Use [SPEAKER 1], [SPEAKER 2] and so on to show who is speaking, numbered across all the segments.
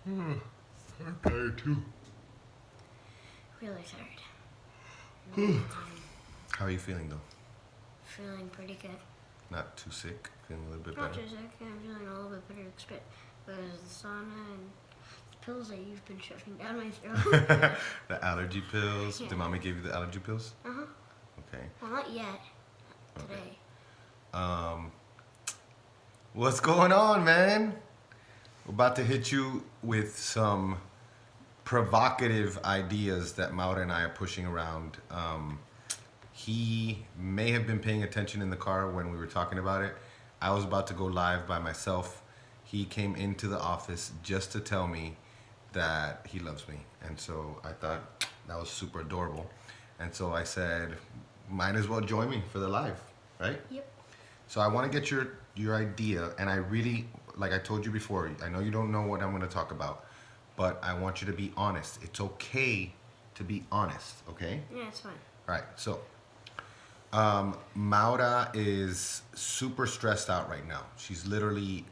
[SPEAKER 1] I'm tired too.
[SPEAKER 2] Really tired. Really tired.
[SPEAKER 1] How are you feeling though?
[SPEAKER 2] Feeling pretty good.
[SPEAKER 1] Not too sick? Feeling a little bit
[SPEAKER 2] Not
[SPEAKER 1] better?
[SPEAKER 2] too sick. I'm feeling a little bit better because the sauna and the pills that you've been shoving down my throat.
[SPEAKER 1] The allergy pills?
[SPEAKER 2] Yeah.
[SPEAKER 1] Did mommy give you the allergy pills?
[SPEAKER 2] Uh-huh.
[SPEAKER 1] Okay.
[SPEAKER 2] Well, not yet. Today.
[SPEAKER 1] What's going on, man? We're about to hit you with some provocative ideas that Maura and I are pushing around. He may have been paying attention in the car when we were talking about it. I was about to go live by myself. He came into the office just to tell me that he loves me. And so I thought that was super adorable. And so I said, might as well join me for the live, right?
[SPEAKER 2] Yep.
[SPEAKER 1] So I want to get your idea, and I really, like I told you before, I know you don't know what I'm going to talk about, but I want you to be honest. It's okay to be honest, okay?
[SPEAKER 2] Yeah, it's fine.
[SPEAKER 1] All right, so Maura is super stressed out right now. She's literally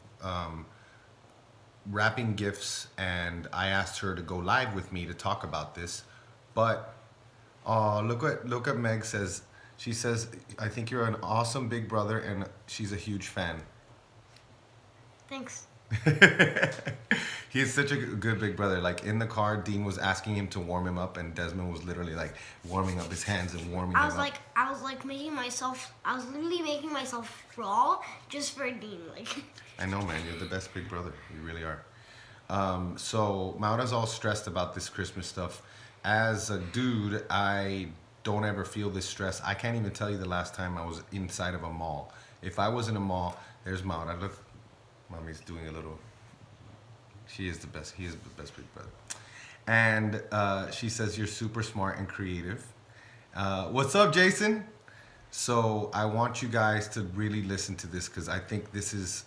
[SPEAKER 1] wrapping gifts, and I asked her to go live with me to talk about this, but look what Meg says. She says, I think you're an awesome big brother, and she's a huge fan.
[SPEAKER 2] Thanks.
[SPEAKER 1] He's such a good big brother. Like in the car, Dean was asking him to warm him up, and Desmond was literally like warming up his hands and warming him up.
[SPEAKER 2] I was literally making myself crawl just for Dean. Like.
[SPEAKER 1] I know, man. You're the best big brother. You really are. So Maura's all stressed about this Christmas stuff. As a dude, I don't ever feel this stress. I can't even tell you the last time I was inside of a mall. If I was in a mall, there's Maura. Look, mommy's doing a little. She is the best. He is the best big brother. And she says you're super smart and creative. What's up, Jason? So I want you guys to really listen to this because I think this is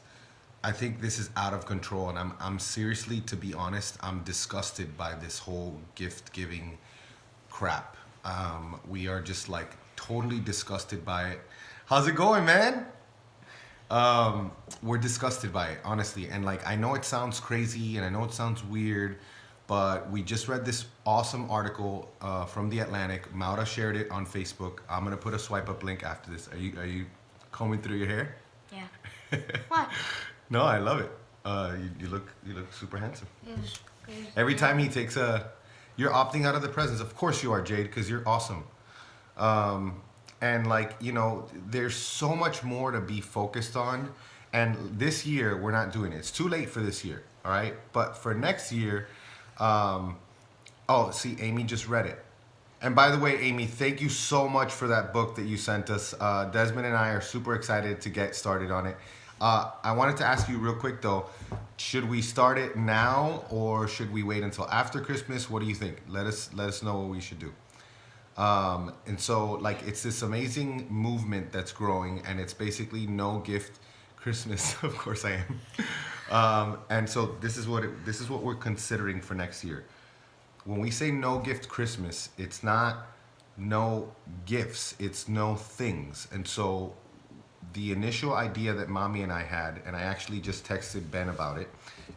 [SPEAKER 1] out of control, and I'm seriously, to be honest, I'm disgusted by this whole gift giving crap. We are just like totally disgusted by it. How's it going, man? We're disgusted by it, honestly. And like, I know it sounds crazy and I know it sounds weird, but we just read this awesome article from The Atlantic. Maura shared it on Facebook. I'm gonna put a swipe up link after this. Are you combing through your hair?
[SPEAKER 2] Yeah. What?
[SPEAKER 1] No, I love it. You look super handsome.
[SPEAKER 2] It
[SPEAKER 1] Every time he takes you're opting out of the presents. Of course you are, Jade, because you're awesome. And like, you know, there's so much more to be focused on. And this year, we're not doing it. It's too late for this year, all right? But for next year, oh, see, Amy just read it. And by the way, Amy, thank you so much for that book that you sent us. Desmond and I are super excited to get started on it. I wanted to ask you real quick though, should we start it now or should we wait until after Christmas? What do you think? Let us know what we should do. And so like it's this amazing movement that's growing, and it's basically no gift Christmas. Of course I am. And so this is what we're considering for next year. When we say no gift Christmas, it's not no gifts, it's no things. And so the initial idea that mommy and I had, and I actually just texted Ben about it,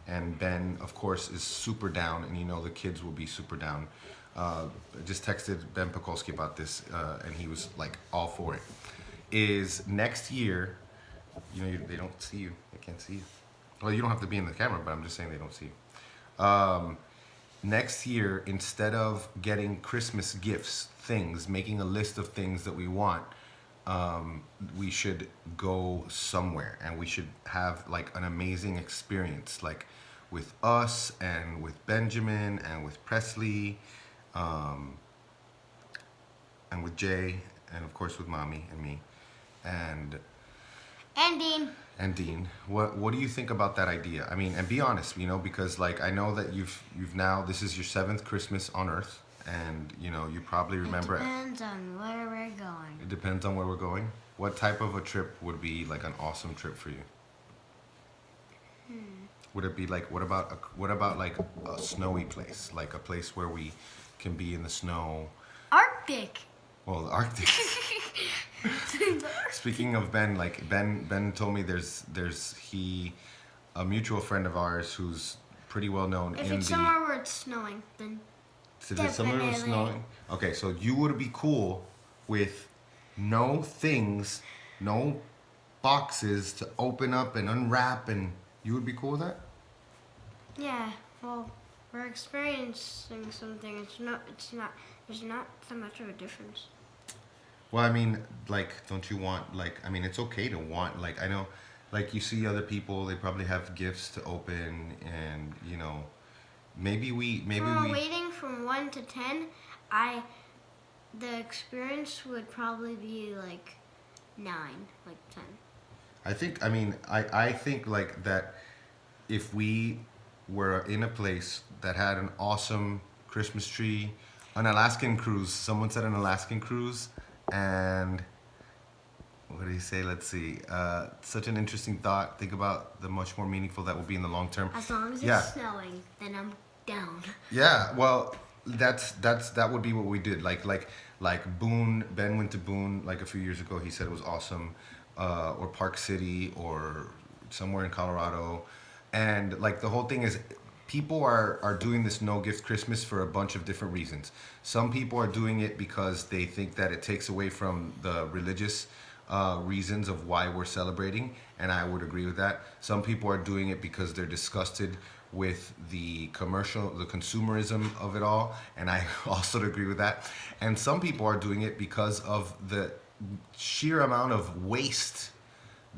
[SPEAKER 1] and Ben, of course, is super down, and you know the kids will be super down. I just texted Ben Pekulski about this, and he was like all for it. Is next year, you know, they don't see you, they can't see you. Well, you don't have to be in the camera, but I'm just saying they don't see you. Next year, instead of getting Christmas gifts, things, making a list of things that we want, we should go somewhere, and we should have like an amazing experience, like with us and with Benjamin and with Presley, and with Jay, and of course with mommy and me, and
[SPEAKER 2] Dean.
[SPEAKER 1] And Dean. What do you think about that idea? I mean, and be honest, you know, because like I know that you've now, this is your 7th Christmas on Earth. And, you know, you probably remember...
[SPEAKER 2] It depends on where we're going.
[SPEAKER 1] It depends on where we're going? What type of a trip would be, like, an awesome trip for you? Would it be, like, what about like, a snowy place? Like, a place where we can be in the snow?
[SPEAKER 2] Arctic!
[SPEAKER 1] Well, the Arctic. Speaking of Ben, like, Ben told me there's a mutual friend of ours who's pretty well known
[SPEAKER 2] If
[SPEAKER 1] in
[SPEAKER 2] it's
[SPEAKER 1] the.
[SPEAKER 2] somewhere where it's snowing, then
[SPEAKER 1] If it's somewhere where it's
[SPEAKER 2] definitely.
[SPEAKER 1] snowing. Okay, so you would be cool with no things, no boxes to open up and unwrap, and you would be cool with that?
[SPEAKER 2] Yeah, well, we're experiencing something. It's not. There's not so much of a difference.
[SPEAKER 1] Well, I mean, like, don't you want, like, I mean, it's okay to want, like, I know, like, you see other people, they probably have gifts to open, and, you know, maybe
[SPEAKER 2] From a
[SPEAKER 1] we,
[SPEAKER 2] waiting from 1 to 10, I the experience would probably be like 9, like 10.
[SPEAKER 1] I mean, I think, like, that if we were in a place that had an awesome Christmas tree, an Alaskan cruise, someone said an Alaskan cruise, and what do you say? Let's see. Such an interesting thought. Think about the much more meaningful that will be in the long term.
[SPEAKER 2] As long as
[SPEAKER 1] Yeah.
[SPEAKER 2] it's snowing, then I'm down.
[SPEAKER 1] Yeah, well, that would be what we did. Like Boone. Ben went to Boone like a few years ago. He said it was awesome, or Park City, or somewhere in Colorado, and like the whole thing is, people are doing this no gift Christmas for a bunch of different reasons. Some people are doing it because they think that it takes away from the religious reasons of why we're celebrating, and I would agree with that. Some people are doing it because they're disgusted with the consumerism of it all, and I also agree with that. And some people are doing it because of the sheer amount of waste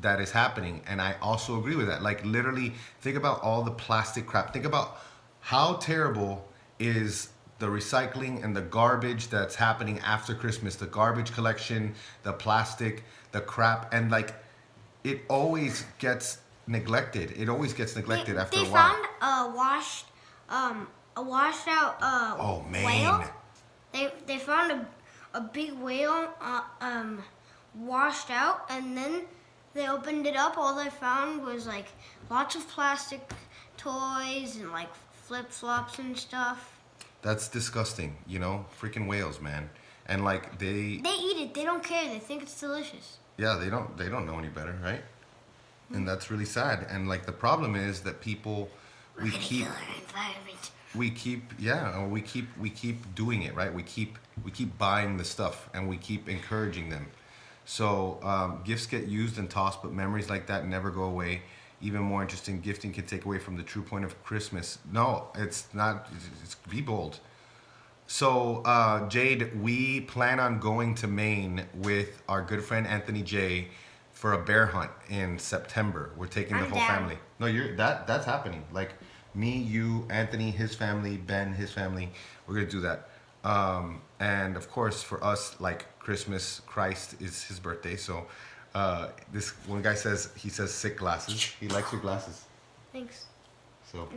[SPEAKER 1] that is happening, and I also agree with that. Like, literally, think about all the plastic crap. Think about how terrible is the recycling and the garbage that's happening after Christmas, the garbage collection, the plastic, the crap, and like, it always gets neglected. It always gets neglected after a
[SPEAKER 2] They
[SPEAKER 1] while.
[SPEAKER 2] found a washed out
[SPEAKER 1] Oh man.
[SPEAKER 2] whale. They found a big whale washed out, and then they opened it up. All they found was like lots of plastic toys and like flip flops and stuff.
[SPEAKER 1] That's disgusting, you know? Freaking whales, man. And like
[SPEAKER 2] They eat it. They don't care. They think it's delicious.
[SPEAKER 1] yeah, they don't know any better, right? And that's really sad. And like the problem is that people
[SPEAKER 2] We're
[SPEAKER 1] we
[SPEAKER 2] gonna
[SPEAKER 1] keep
[SPEAKER 2] kill our environment.
[SPEAKER 1] we keep doing it, right? We keep buying the stuff, and we keep encouraging them. So gifts get used and tossed, but memories like that never go away. Even more interesting, gifting can take away from the true point of Christmas. No, it's not. It's be bold. So Jade, we plan on going to Maine with our good friend Anthony J for a bear hunt in September. We're taking the
[SPEAKER 2] I'm
[SPEAKER 1] whole
[SPEAKER 2] down.
[SPEAKER 1] family. No, that's happening. Like me, you, Anthony, his family, Ben, his family. We're gonna do that. And of course, for us, like Christmas, Christ is his birthday. So this one guy says he says sick glasses. He likes your glasses.
[SPEAKER 2] Thanks.
[SPEAKER 1] So,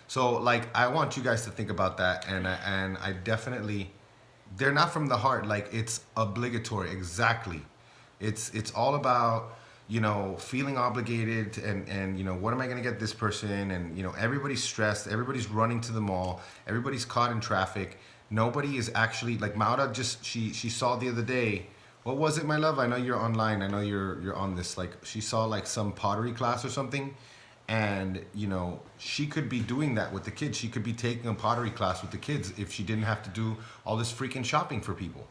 [SPEAKER 1] so like I want you guys to think about that, and I definitely, they're not from the heart. Like, it's obligatory. Exactly. It's all about, you know, feeling obligated, and you know, what am I gonna get this person, and you know, everybody's stressed, everybody's running to the mall, everybody's caught in traffic. Nobody is actually, like Maura just she saw the other day. What was it, my love? I know you're online. I know you're on this. Like, she saw like some pottery class or something, and you know, she could be doing that with the kids. She could be taking a pottery class with the kids if she didn't have to do all this freaking shopping for people.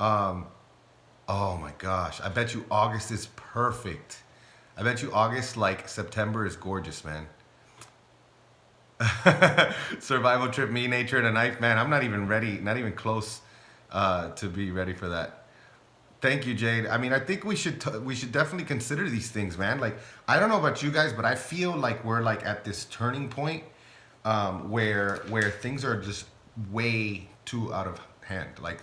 [SPEAKER 1] Oh my gosh, I bet you August is perfect. I bet you August, like September, is gorgeous, man. Survival trip, me, nature, and a knife, man. I'm not even ready, not even close to be ready for that. Thank you, Jade. I mean, I think we should definitely consider these things, man. Like, I don't know about you guys, but I feel like we're like at this turning point where things are just way too out of hand. Like,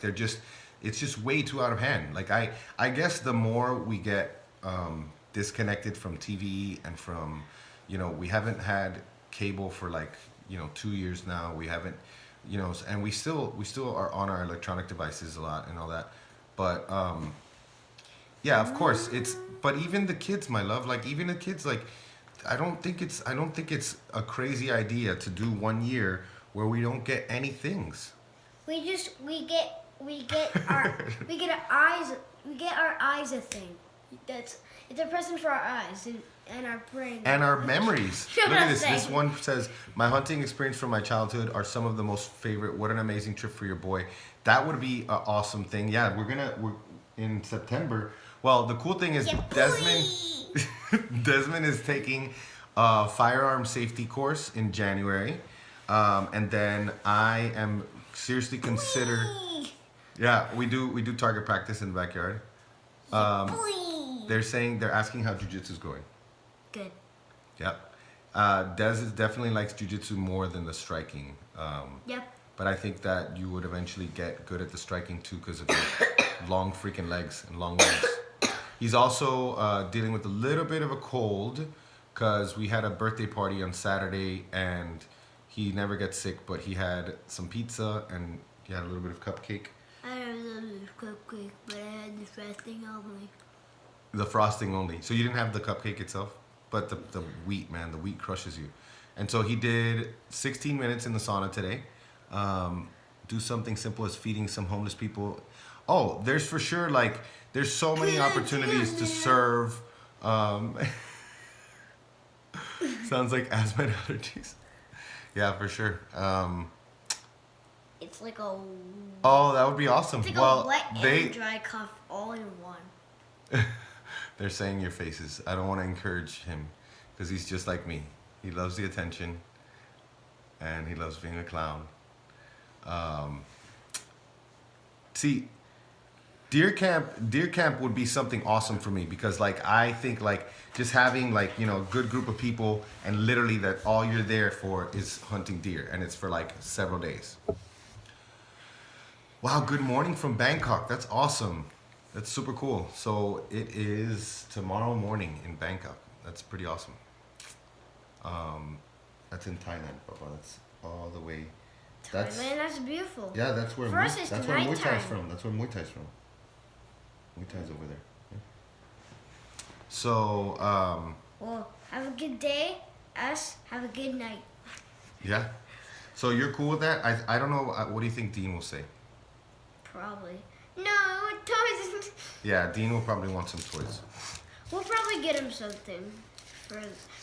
[SPEAKER 1] it's just way too out of hand. Like, I guess the more we get disconnected from TV and from, you know, we haven't had cable for like, you know, 2 years now. We haven't, you know, and we still are on our electronic devices a lot and all that. But yeah, of course it's. But even the kids, my love, like even the kids, like I don't think it's a crazy idea to do 1 year where we don't get any things.
[SPEAKER 2] We get our we get our eyes a thing. It's a present for our eyes. And our brain.
[SPEAKER 1] And our memories. Look at this. This
[SPEAKER 2] Nothing.
[SPEAKER 1] one says, "My hunting experience from my childhood are some of the most favorite. What an amazing trip for your boy." That would be an awesome thing. Yeah, we're in September. Well, the cool thing is
[SPEAKER 2] Yeah,
[SPEAKER 1] Desmond is taking a firearm safety course in January, and then I am seriously consider. Yeah, we do target practice in the backyard. They're asking how jujitsu is going.
[SPEAKER 2] Good.
[SPEAKER 1] Yeah. Des definitely likes jujitsu more than the striking.
[SPEAKER 2] Yep.
[SPEAKER 1] But I think that you would eventually get good at the striking too because of your long freaking legs and long legs. He's also dealing with a little bit of a cold because we had a birthday party on Saturday and he never gets sick, but he had some pizza and he had a little bit of cupcake.
[SPEAKER 2] I had a little cupcake, but I had the frosting only.
[SPEAKER 1] The frosting only. So you didn't have the cupcake itself? But the wheat, man, the wheat crushes you. And so he did 16 minutes in the sauna today. Do something simple as feeding some homeless people. Oh, there's for sure, like, there's so many opportunities to serve. Sounds like asthma and allergies. Yeah, for sure.
[SPEAKER 2] It's like a.
[SPEAKER 1] Oh, that would be awesome.
[SPEAKER 2] It's like
[SPEAKER 1] Well,
[SPEAKER 2] a wet and dry cough all in one.
[SPEAKER 1] They're saying your faces. I don't want to encourage him because he's just like me. He loves the attention and he loves being a clown. See, deer camp would be something awesome for me because like I think like just having like, you know, a good group of people and literally that all you're there for is hunting deer and it's for like several days. Wow, good morning from Bangkok. That's awesome. That's super cool. So it is tomorrow morning in Bangkok. That's pretty awesome. That's in Thailand, Papa. That's all the way.
[SPEAKER 2] Thailand, that's beautiful.
[SPEAKER 1] Yeah, that's where
[SPEAKER 2] For us, it's
[SPEAKER 1] that's where Muay Thai's
[SPEAKER 2] nighttime.
[SPEAKER 1] from. That's where Muay Thai's from. Muay Thai's over there. Yeah. So
[SPEAKER 2] Well, have a good day. Us, have a good night.
[SPEAKER 1] yeah. So you're cool with that? I don't know. What do you think Dean will say?
[SPEAKER 2] Probably. No, toys.
[SPEAKER 1] Yeah, Dean will probably want some toys.
[SPEAKER 2] We'll probably get him something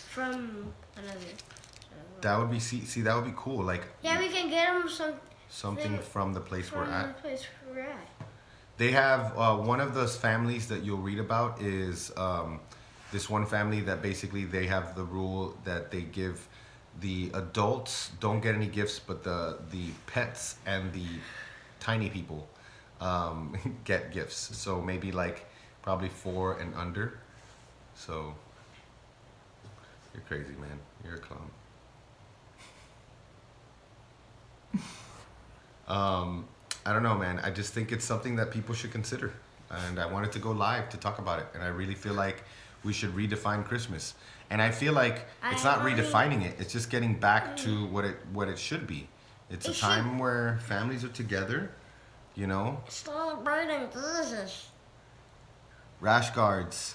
[SPEAKER 2] from another.
[SPEAKER 1] That would be see that would be cool. Like
[SPEAKER 2] Yeah, we can get him
[SPEAKER 1] something from the place we're
[SPEAKER 2] from
[SPEAKER 1] at.
[SPEAKER 2] the place we're at.
[SPEAKER 1] They have one of those families that you'll read about is this one family that basically they have the rule that they give the adults don't get any gifts, but the pets and the tiny people get gifts. So maybe like probably 4 and under. So you're crazy, man. You're a clown. I don't know, man. I just think it's something that people should consider. And I wanted to go live to talk about it. And I really feel like we should redefine Christmas. And I feel like it's not redefining it. It's just getting back to what it should be. It's a time where families are together, you know.
[SPEAKER 2] Celebrating Jesus.
[SPEAKER 1] Rash guards.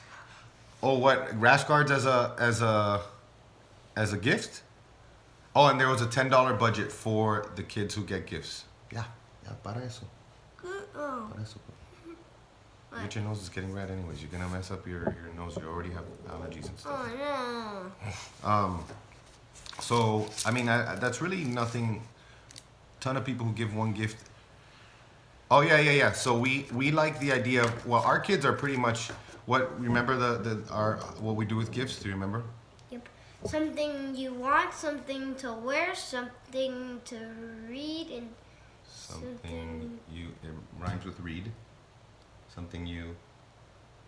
[SPEAKER 1] Oh, what? Rash guards as a gift? Oh, and there was a $10 budget for the kids who get gifts. Yeah, para eso.
[SPEAKER 2] Oh.
[SPEAKER 1] Para eso. But your nose is getting red anyways. You're gonna mess up your nose. You already have allergies and stuff.
[SPEAKER 2] Oh no.
[SPEAKER 1] So I mean, that's really nothing. Ton of people who give one gift. Oh yeah. So we like the idea of, well, our kids are pretty much what, remember what we do with gifts? Do you remember?
[SPEAKER 2] Yep. Something you want, something to wear, something to read, and
[SPEAKER 1] Something it rhymes with read. Something you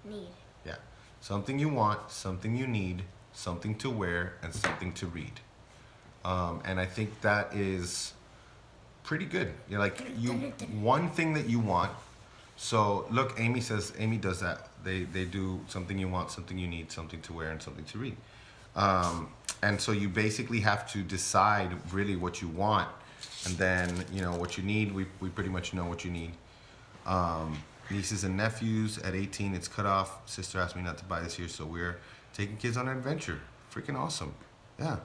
[SPEAKER 2] need.
[SPEAKER 1] Yeah. Something you want, something you need, something to wear, and something to read. And I think that is pretty good. You're like, one thing that you want. So look, Amy does that. They do something you want, something you need, something to wear, and something to read. And so you basically have to decide really what you want, and then what you need. We pretty much know what you need. Nieces and nephews at 18, it's cut off. Sister asked me not to buy this year, so we're taking kids on an adventure. Freaking awesome. Yeah.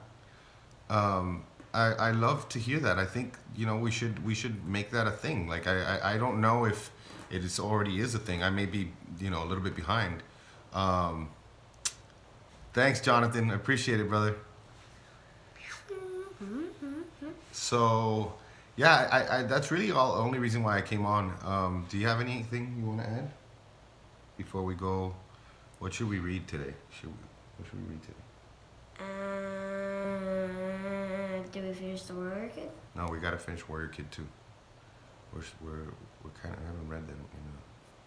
[SPEAKER 1] I love to hear that. I think we should make that a thing. Like I don't know if it already is a thing. I may be a little bit behind. Thanks, Jonathan. I appreciate it, brother. So, yeah, I that's really the only reason why I came on. Do you have anything you want to add before we go? What should we read today? What should we read today?
[SPEAKER 2] Did we finish the Warrior Kid?
[SPEAKER 1] No, we gotta finish Warrior Kid too. We're kind of haven't read them in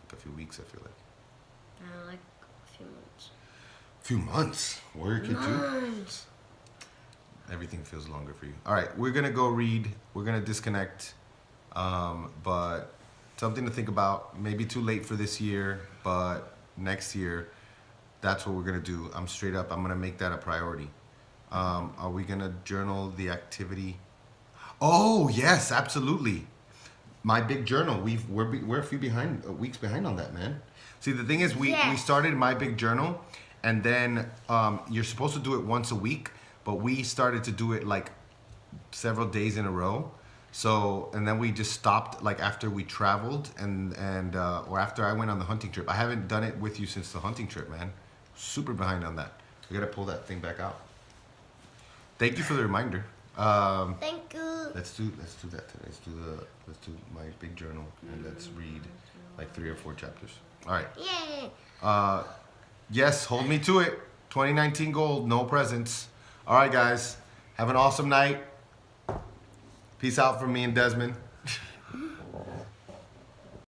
[SPEAKER 1] like a few weeks. I feel like.
[SPEAKER 2] Like a few months.
[SPEAKER 1] Few months. Warrior Kid too.
[SPEAKER 2] Months.
[SPEAKER 1] Everything feels longer for you. All right, we're gonna go read. We're gonna disconnect, but something to think about. Maybe too late for this year, but next year, that's what we're gonna do. I'm straight up. I'm gonna make that a priority. Are we gonna journal the activity? Oh yes, absolutely. My big journal. We're a few weeks behind on that, man. See, the thing is, we started my big journal, and then you're supposed to do it once a week. But we started to do it like several days in a row. So, and then we just stopped like after we traveled or after I went on the hunting trip. I haven't done it with you since the hunting trip, man. Super behind on that. We gotta pull that thing back out. Thank you for the reminder.
[SPEAKER 2] Thank you.
[SPEAKER 1] Let's do that today. Let's do my big journal and let's read like 3 or 4 chapters. All right.
[SPEAKER 2] Yay.
[SPEAKER 1] Yes, hold me to it. 2019 gold, no presents. All right, guys. Have an awesome night. Peace out from me and Desmond.